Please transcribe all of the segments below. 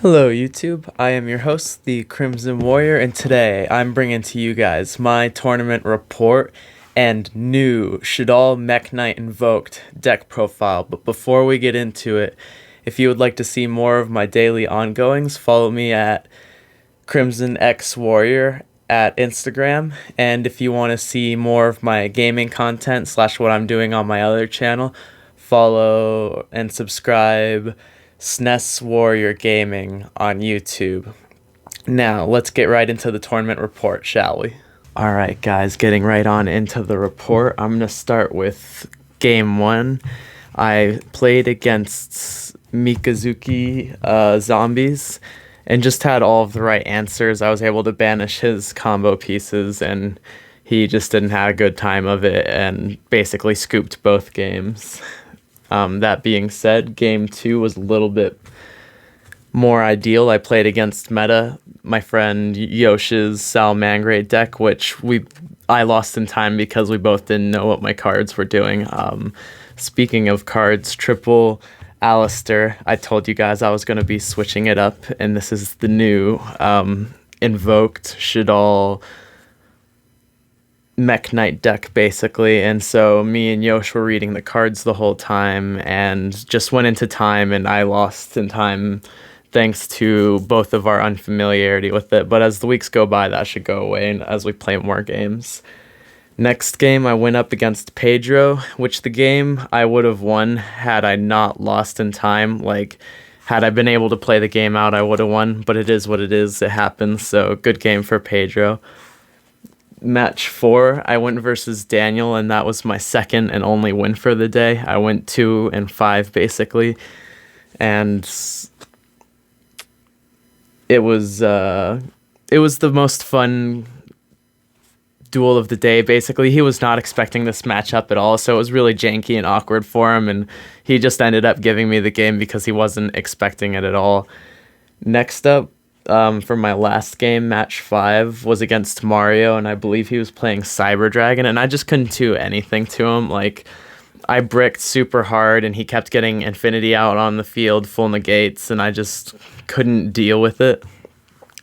Hello, YouTube. I am your host, the Crimson Warrior, and today I'm bringing to you guys my tournament report and new Shaddoll Mekk-Knight Invoked deck profile. But before we get into it, if you would like to see more of my daily ongoings, follow me at Crimson X Warrior at Instagram. And if you want to see more of my gaming content slash what I'm doing on my other channel, follow and subscribe SNES Warrior Gaming on YouTube. Now, let's get right into the tournament report, shall we? Alright, guys, getting right on into the report. I'm going to start with game one. I played against Mikazuki Zombies and just had all of the right answers. I was able to banish his combo pieces, and he just didn't have a good time of it and basically scooped both games. That being said, game two was a little bit more ideal. I played against Meta, my friend Yosh's Salamangreat deck, which I lost in time because we both didn't know what my cards were doing. Speaking of cards, triple Alistair. I told you guys I was going to be switching it up, and this is the new Invoked Shaddoll Mekk-Knight deck, basically. And so me and Yosh were reading the cards the whole time and just went into time, and I lost in time thanks to both of our unfamiliarity with it. But as the weeks go by, that should go away and as we play more games. Next game, I went up against Pedro, which the game I would have won had I not lost in time. Like, had I been able to play the game out, I would have won, but it is what it is. It happens, so good game for Pedro. Match 4, I went versus Daniel, and that was my second and only win for the day. I went 2-5 basically, and it was the most fun duel of the day. Basically, he was not expecting this matchup at all, so it was really janky and awkward for him, and he just ended up giving me the game because he wasn't expecting it at all. Next up, for my last game, match 5, was against Mario, and I believe he was playing Cyber Dragon, and I just couldn't do anything to him. Like, I bricked super hard, and he kept getting Infinity out on the field, full negates, and I just couldn't deal with it.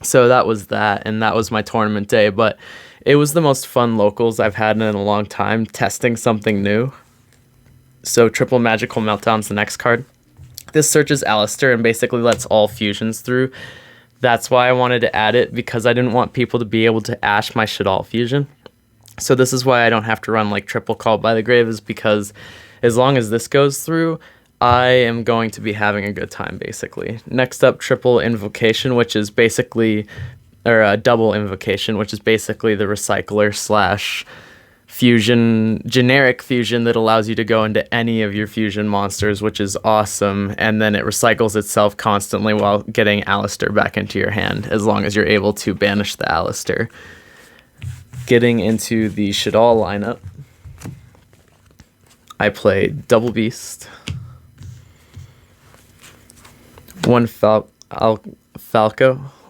So that was that, and that was my tournament day, but it was the most fun locals I've had in a long time, testing something new. So Triple Magical Meltdown's the next card. This searches Alistair and basically lets all fusions through. That's why I wanted to add it, because I didn't want people to be able to ash my Shaddoll fusion. So this is why I don't have to run like Triple Call by the Grave, is because as long as this goes through, I am going to be having a good time, basically. Next up, Triple Invocation, which is basically, or Double Invocation, which is basically the recycler slash fusion, generic fusion that allows you to go into any of your fusion monsters, which is awesome, and then it recycles itself constantly while getting Alistair back into your hand, as long as you're able to banish the Alistair. Getting into the Shaddoll lineup, I played Double Beast, one Falco,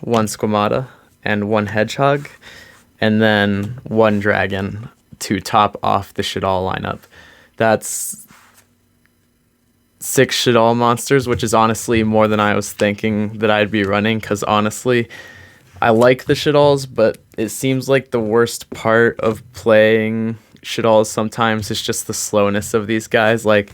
one Squamata, and one Hedgehog, and then one Dragon to top off the Shaddoll lineup. That's 6 Shaddoll monsters, which is honestly more than I was thinking that I'd be running, because honestly, I like the Shaddolls, but it seems like the worst part of playing Shaddolls sometimes is just the slowness of these guys. Like,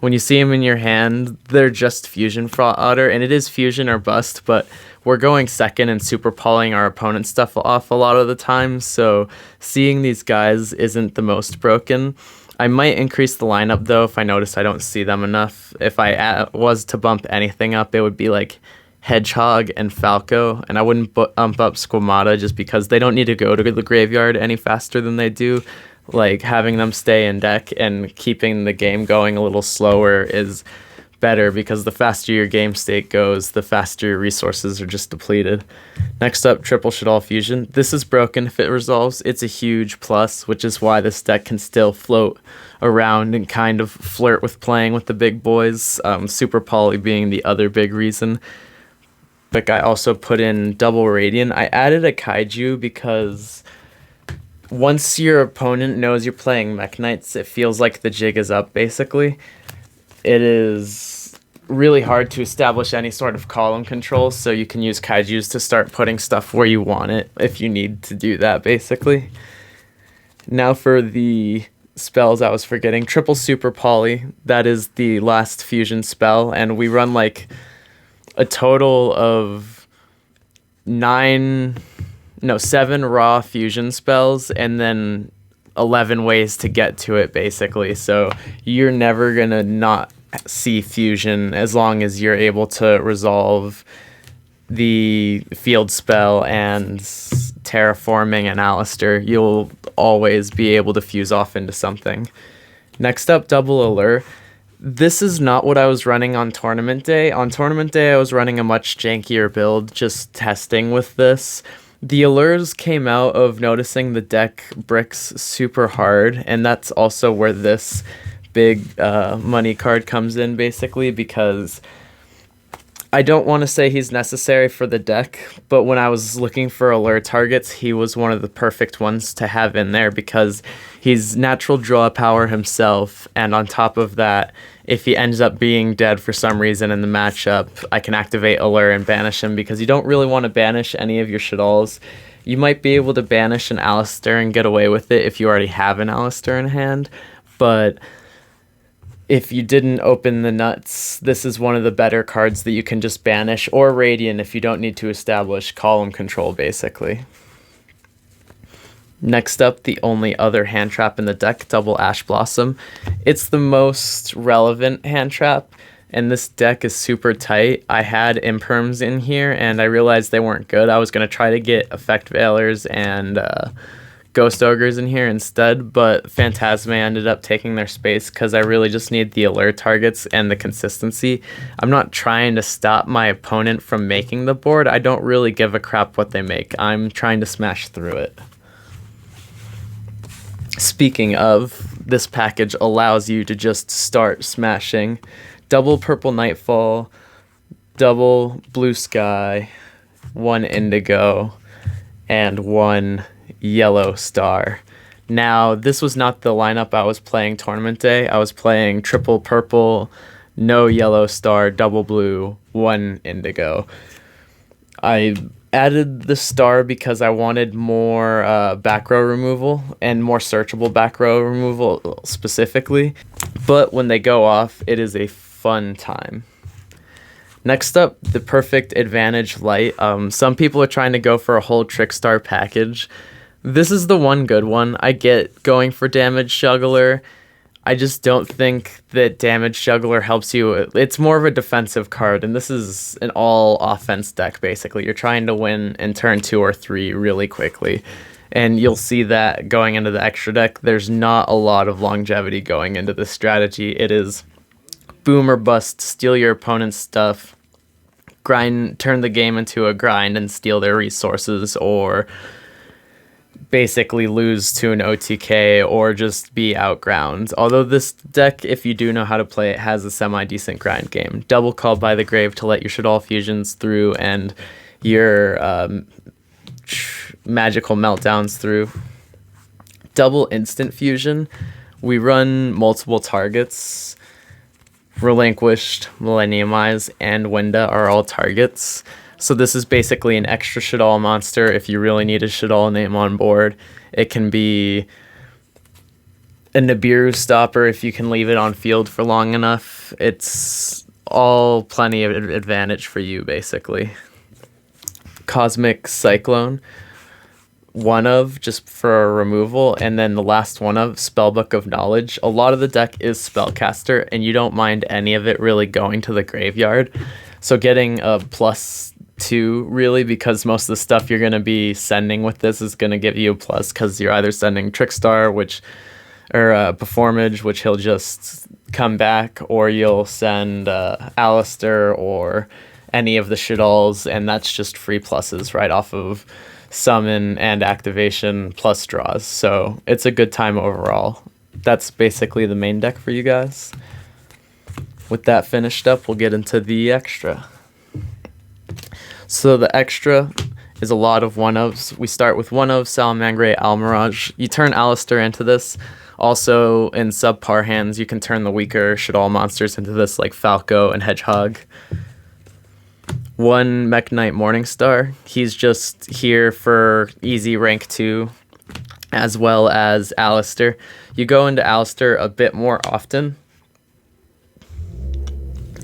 when you see them in your hand, they're just fusion fodder, and it is fusion or bust, but we're going second and super polying our opponent's stuff off a lot of the time, so seeing these guys isn't the most broken. I might increase the lineup, though, if I notice I don't see them enough. If I was to bump anything up, it would be like Hedgehog and Falco, and I wouldn't bump up Squamata just because they don't need to go to the graveyard any faster than they do. Like, having them stay in deck and keeping the game going a little slower is better, because the faster your game state goes, the faster your resources are just depleted. Next up, Triple Shaddoll Fusion. This is broken if it resolves. It's a huge plus, which is why this deck can still float around and kind of flirt with playing with the big boys, Super Poly being the other big reason. But I also put in Double Radiant. I added a Kaiju because once your opponent knows you're playing Mekk-Knights, it feels like the jig is up, basically. It is really hard to establish any sort of column control, so you can use kaijus to start putting stuff where you want it if you need to do that, basically. Now for the spells I was forgetting. Triple Super Poly, that is the last fusion spell, and we run like a total of 7 raw fusion spells, and then 11 ways to get to it, basically. So you're never gonna not see fusion as long as you're able to resolve the field spell and terraforming and Alistair. You'll always be able to fuse off into something. Next up, Double Allure. This is not what I was running on Tournament Day. On Tournament Day, I was running a much jankier build, just testing with this. The allures came out of noticing the deck bricks super hard, and that's also where this big money card comes in, basically, because I don't want to say he's necessary for the deck, but when I was looking for allure targets, he was one of the perfect ones to have in there because he's natural draw power himself, and on top of that, if he ends up being dead for some reason in the matchup, I can activate allure and banish him because you don't really want to banish any of your Shaddolls. You might be able to banish an Alistair and get away with it if you already have an Alistair in hand, but if you didn't open the nuts, this is one of the better cards that you can just banish, or Radiant if you don't need to establish column control, basically. Next up, the only other hand trap in the deck, Double Ash Blossom. It's the most relevant hand trap, and this deck is super tight. I had Imperms in here, and I realized they weren't good. I was going to try to get Effect Veilers and Ghost Ogres in here instead, but Phantasme ended up taking their space because I really just need the alert targets and the consistency. I'm not trying to stop my opponent from making the board. I don't really give a crap what they make. I'm trying to smash through it. Speaking of, this package allows you to just start smashing. Double Purple Nightfall, double Blue Sky, 1 Indigo, and 1 Yellow Star. Now, this was not the lineup I was playing Tournament Day. I was playing triple purple, no Yellow Star, double blue, 1 Indigo. I added the star because I wanted more back row removal and more searchable back row removal specifically. But when they go off, it is a fun time. Next up, the Perfect Advantage Light. Some people are trying to go for a whole Trickstar package. This is the one good one. I get going for Damage Juggler. I just don't think that Damage Juggler helps you. It's more of a defensive card, and this is an all-offense deck, basically. You're trying to win in turn 2 or 3 really quickly, and you'll see that going into the extra deck. There's not a lot of longevity going into this strategy. It is boom or bust, steal your opponent's stuff, grind, turn the game into a grind and steal their resources, or basically lose to an OTK or just be outground. Although this deck, if you do know how to play it, has a semi-decent grind game. Double Call by the Grave to let your Shaddoll fusions through and your magical meltdowns through. Double Instant Fusion. We run multiple targets. Relinquished, Millenniumize, and Winda are all targets. So this is basically an extra Shaddoll monster if you really need a Shaddoll name on board. It can be a Nibiru stopper if you can leave it on field for long enough. It's all plenty of advantage for you, basically. Cosmic Cyclone. 1 of, just for a removal, and then the last 1 of, Spellbook of Knowledge. A lot of the deck is Spellcaster, and you don't mind any of it really going to the graveyard. So getting a +2, really, because most of the stuff you're going to be sending with this is going to give you a plus, because you're either sending Trickstar, or Performage, which he'll just come back, or you'll send Alistair, or any of the Shaddolls, and that's just free pluses right off of summon and activation plus draws. So it's a good time overall. That's basically the main deck for you guys. With that finished up, we'll get into the extra. So the extra is a lot of 1-ofs. We start with 1 of Salamangreat Almirage. You turn Alistair into this. Also, in subpar hands, you can turn the weaker Shaddoll monsters into this like Falco and Hedgehog. One Mekk-Knight Morningstar. He's just here for easy rank 2, as well as Alistair. You go into Alistair a bit more often.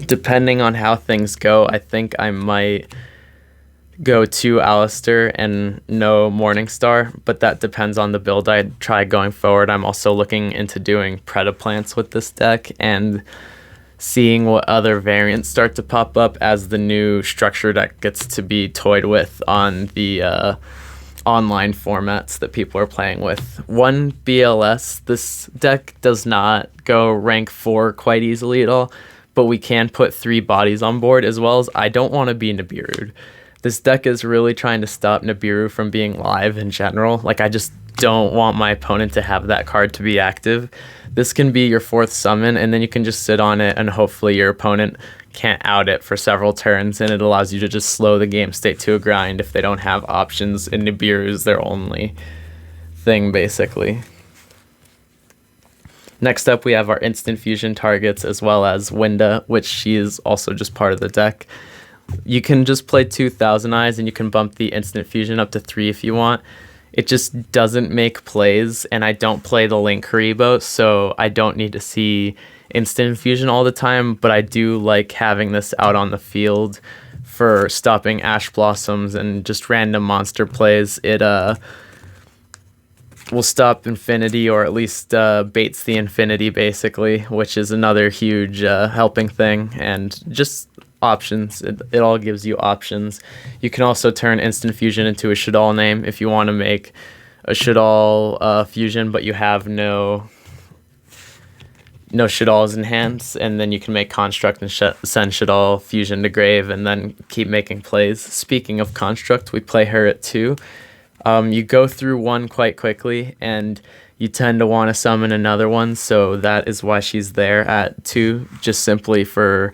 Depending on how things go, I think I might go to Alistair and no Morningstar, but that depends on the build I try going forward. I'm also looking into doing Predaplants with this deck and seeing what other variants start to pop up as the new structure deck gets to be toyed with on the online formats that people are playing with. One BLS, this deck does not go rank 4 quite easily at all, but we can put 3 bodies on board, as well as I don't want to be Nibiru. This deck is really trying to stop Nibiru from being live in general. Like, I just don't want my opponent to have that card to be active. This can be your 4th summon, and then you can just sit on it, and hopefully your opponent can't out it for several turns, and it allows you to just slow the game state to a grind if they don't have options, and Nibiru is their only thing, basically. Next up, we have our instant fusion targets, as well as Winda, which she is also just part of the deck. You can just play 2,000 Eyes, and you can bump the instant fusion up to 3 if you want. It just doesn't make plays, and I don't play the Link Karibo, so I don't need to see instant fusion all the time, but I do like having this out on the field for stopping Ash Blossoms and just random monster plays. It will stop Infinity, or at least baits the Infinity, basically, which is another huge helping thing, and just options. It all gives you options. You can also turn instant fusion into a Shaddoll name if you want to make a Shaddoll fusion, but you have no Shaddolls in hands, and then you can make Construct and send Shaddoll fusion to grave, and then keep making plays. Speaking of Construct, we play her at 2. You go through 1 quite quickly, and you tend to want to summon another one, so that is why she's there at 2, just simply for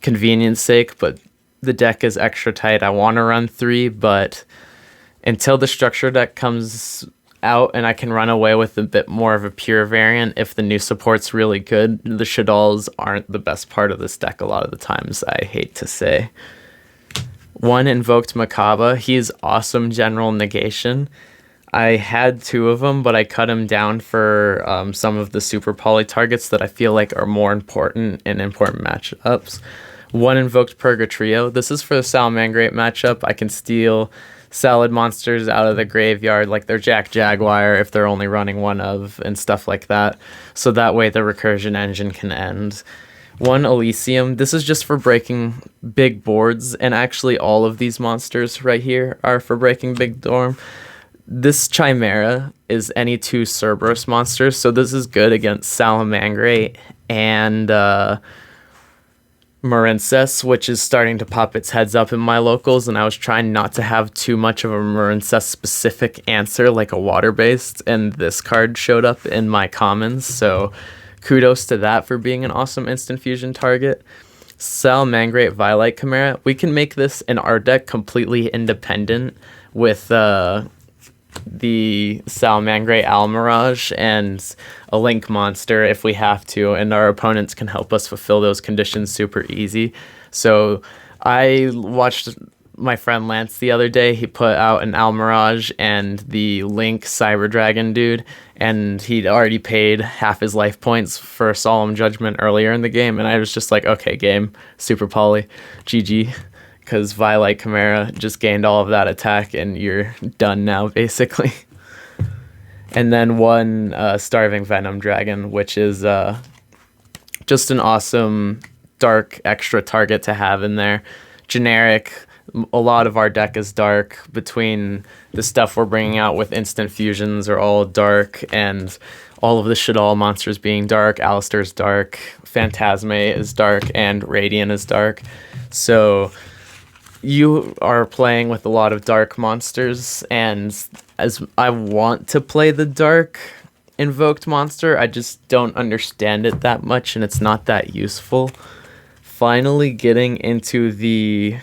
convenience sake, but the deck is extra tight. I want to run 3, but until the structure deck comes out and I can run away with a bit more of a pure variant, if the new support's really good, the Shaddolls aren't the best part of this deck a lot of the times, I hate to say. One Invoked Mekk-Knight, he's awesome general negation. I had 2 of them, but I cut him down for some of the super poly targets that I feel like are more important in important matchups. One Invoked Purgatrio. This is for the Salamangreat matchup. I can steal salad monsters out of the graveyard, like their Jack Jaguar, if they're only running 1 of, and stuff like that. So that way the recursion engine can end. One Elysium. This is just for breaking big boards, and actually all of these monsters right here are for breaking big dorm. This Chimera is any 2 Cerberus monsters, so this is good against Salamangreat and Marincess, which is starting to pop its heads up in my locals, and I was trying not to have too much of a Marincess specific answer, like a water-based, and this card showed up in my commons, so kudos to that for being an awesome instant fusion target. Salamangreat Violite Chimera. We can make this in our deck completely independent with the Salamangreat Almirage and a Link monster if we have to, and our opponents can help us fulfill those conditions super easy. So I watched my friend Lance the other day. He put out an Almirage and the Link Cyber Dragon dude, and he'd already paid half his life points for Solemn Judgment earlier in the game, and I was just like, okay, game, super poly, GG. Because Violite Chimera just gained all of that attack, and you're done now, basically. And then one Starving Venom Dragon, which is just an awesome dark extra target to have in there. Generic, a lot of our deck is dark. Between the stuff we're bringing out with instant fusions are all dark, and all of the Shaddoll monsters being dark. Alistair's dark, Phantasme is dark, and Radiant is dark. So you are playing with a lot of dark monsters, and as I want to play the dark invoked monster, I just don't understand it that much, and it's not that useful. Finally getting into the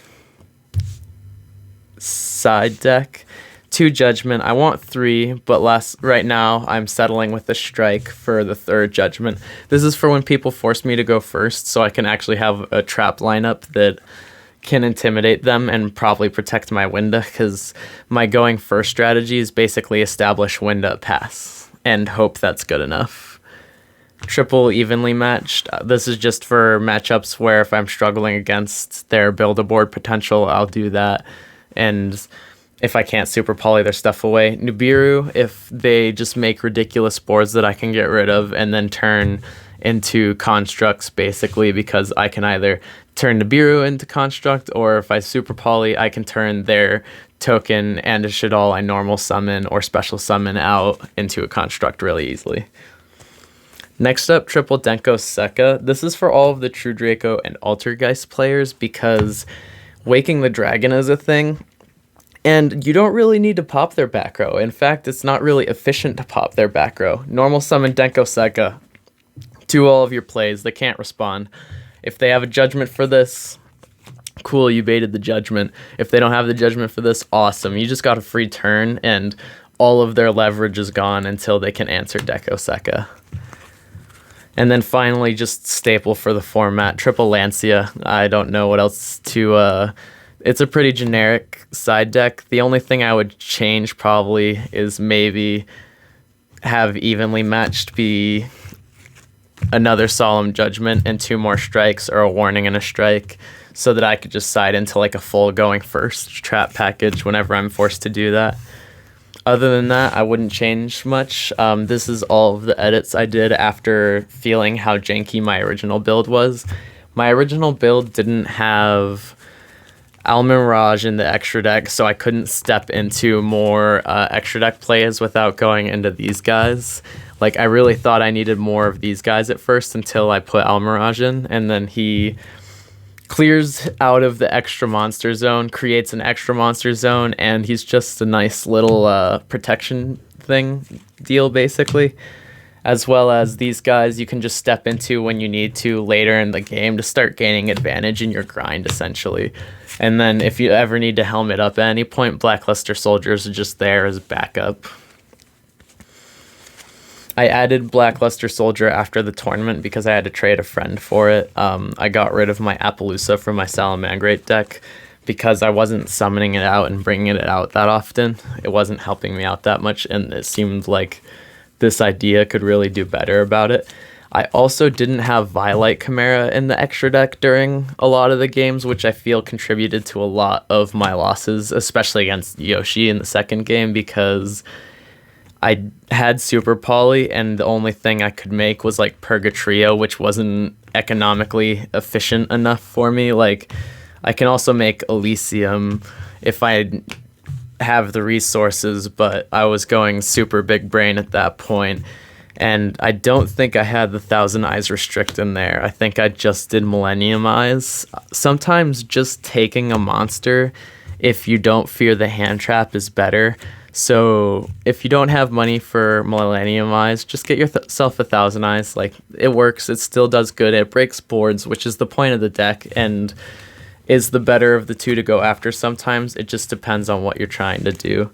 side deck. 2 judgment. I want 3, but right now I'm settling with the strike for the 3rd judgment. This is for when people force me to go first, so I can actually have a trap lineup that can intimidate them and probably protect my Winda, because my going first strategy is basically establish Winda pass and hope that's good enough. Triple evenly matched. This is just for matchups where if I'm struggling against their build-a-board potential, I'll do that. And if I can't super poly their stuff away. Nibiru, if they just make ridiculous boards that I can get rid of and then turn into constructs, basically, because I can either turn Nibiru into construct, or if I super poly, I can turn their token and a Shaddoll I normal summon or special summon out into a construct really easily. Next up, triple Denko Sekka. This is for all of the True Draco and Altergeist players because Waking the Dragon is a thing, and you don't really need to pop their back row. In fact, it's not really efficient to pop their back row. Normal summon Denko Sekka to all of your plays. They can't respond. If they have a judgment for this, cool, you baited the judgment. If they don't have the judgment for this, awesome. You just got a free turn, and all of their leverage is gone until they can answer Denko Sekka. And then finally, just staple for the format, triple Lancia. I don't know what else to... It's a pretty generic side deck. The only thing I would change probably is maybe have evenly matched be another Solemn Judgment and 2 more strikes, or a warning and a strike, so that I could just side into like a full going first trap package whenever I'm forced to do that. Other than that, I wouldn't change much. This is all of the edits I did after feeling how janky my original build was. My original build didn't have Almirage in the extra deck, so I couldn't step into more extra deck plays without going into these guys. Like, I really thought I needed more of these guys at first until I put Almirage in, and then he clears out of the extra monster zone, creates an extra monster zone, and he's just a nice little protection thing deal, basically. As well as these guys you can just step into when you need to later in the game to start gaining advantage in your grind, essentially. And then if you ever need to helmet up at any point, Blackluster Soldiers are just there as backup. I added Blackluster Soldier after the tournament because I had to trade a friend for it. I got rid of my Appaloosa from my Salamangrate deck because I wasn't summoning it out and bringing it out that often. It wasn't helping me out that much, and it seemed like this idea could really do better about it. I also didn't have Violite Chimera in the extra deck during a lot of the games, which I feel contributed to a lot of my losses, especially against Yoshi in the second game, because I had Super Poly, and the only thing I could make was like Purgatrio, which wasn't economically efficient enough for me. Like, I can also make Elysium if I have the resources, but I was going super big brain at that point, and I don't think I had the Thousand Eyes Restrict in there. I think I just did Millennium Eyes. Sometimes just taking a monster, if you don't fear the hand trap, is better. So if you don't have money for Millennium Eyes, just get yourself a Thousand Eyes. Like, it works, it still does good, it breaks boards, which is the point of the deck, and is the better of the two to go after sometimes. It just depends on what you're trying to do.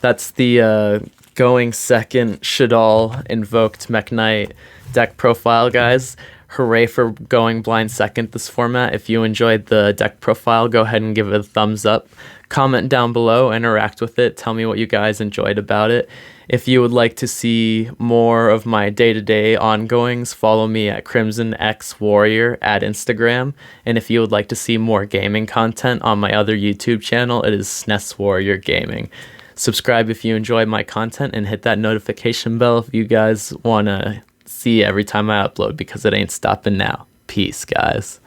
That's the going second Shaddoll Invoked Mekk-Knight deck profile, guys. Hooray for going blind second this format. If you enjoyed the deck profile, go ahead and give it a thumbs up. Comment down below, interact with it, tell me what you guys enjoyed about it. If you would like to see more of my day-to-day ongoings, follow me at Crimson X Warrior at Instagram. And if you would like to see more gaming content on my other YouTube channel, it is SNES Warrior Gaming. Subscribe if you enjoy my content, and hit that notification bell if you guys want to see every time I upload, because it ain't stopping now. Peace, guys.